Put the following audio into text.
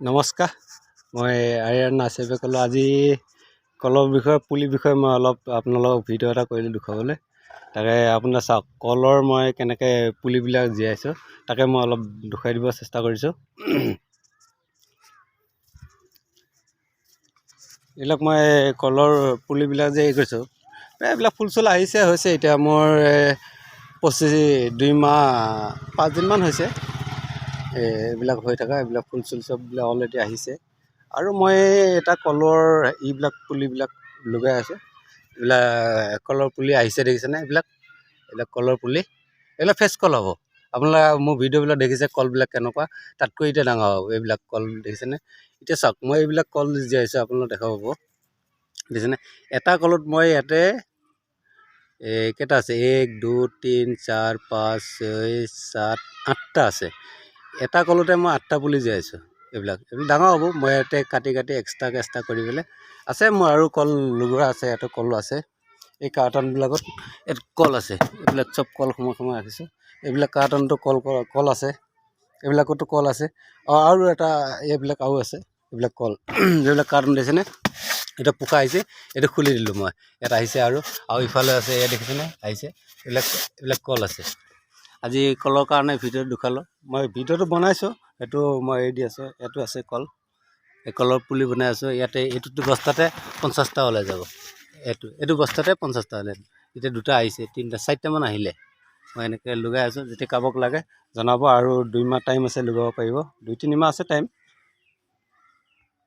নমস্কাৰ, মই আৰ্যন আছেফে ক'লোঁ। আজি কলৰ বিষয়ে পুলিৰ বিষয়ে মই অলপ আপোনালোকক ভিডিঅ' এটা কৰিলোঁ দেখুৱাবলৈ। তাকে আপোনাৰ চাওক, কলৰ মই কেনেকৈ পুলিবিলাক জীয়াইছোঁ তাকে মই অলপ দেখুৱাই দিব চেষ্টা কৰিছোঁ। এইবিলাক মই কলৰ পুলিবিলাক যে কৰিছোঁ, এইবিলাক ফুল চুল আহিছে হৈছে। এতিয়া মোৰ 2 মাহ 5 দিনমান হৈছে এইবিলাক হৈ থকা। এইবিলাক ফুল চুল চববিলাক অলৰেডি আহিছে। আৰু মই এটা কলৰ এইবিলাক পুলিবিলাক লগাই আছোঁ। এইবিলাক কলৰ পুলি আহিছে দেখিছেনে? এইবিলাক কলৰ পুলি, এইবিলাক ফ্ৰেছ কল হ'ব। আপোনালোকে মোৰ ভিডিঅ'বিলাক দেখিছে কলবিলাক কেনেকুৱা, তাতকৈ এতিয়া ডাঙৰ হ'ব এইবিলাক কল দেখিছেনে? এতিয়া চাওক, মই এইবিলাক কল জীয়াইছোঁ, আপোনালোকক দেখা পাব দেখিছেনে? এটা কলত মই ইয়াতে কেইটা আছে, 1 2 3 4 5 6 7 8টা আছে। এটা কলতে মই 8টা পুলি জীয়াইছোঁ। এইবিলাক ডাঙৰ হ'ব। মই ইয়াতে কাটি এক্সট্ৰা কৰি পেলাই আছে। মই আৰু কল লগোৱা আছে, ইয়াতে কল আছে। এই কাৰ্টনবিলাকত ইয়াত কল আছে। এইবিলাক চব কল সময় ৰাখিছোঁ। এইবিলাক কাৰ্টনটো কল আছে, এইবিলাকতো কল আছে। আৰু এটা এইবিলাক আৰু আছে, এইবিলাক কল এইবিলাক কাৰ্টন দেখিছেনে? এটা পোকা আহিছে, এইটো খুলি দিলোঁ মই। ইয়াত আহিছে আৰু ইফালে আছে, ইয়াত দেখিছেনে আহিছে। এইবিলাক কল আছে। আজি কলৰ কাৰণে ভিডিঅ'টো দেখুৱালোঁ। মই ভিডিঅ'টো বনাইছোঁ, সেইটো মই এৰি দি আছোঁ। এইটো আছে কল, এই কলৰ পুলি বনাই আছোঁ। ইয়াতে এইটো বস্তাতে 50টা ওলাই যাব। এইটো বস্তাতে 50টা ওলাই। এতিয়া 2টা আহিছে, 3টা 4টামান আহিলে। মই এনেকৈ লগাই আছোঁ। যেতিয়া কাৰোবাক লাগে জনাব। আৰু 2 মাহ টাইম আছে, লগাব পাৰিব। 2-3 মাহ আছে টাইম।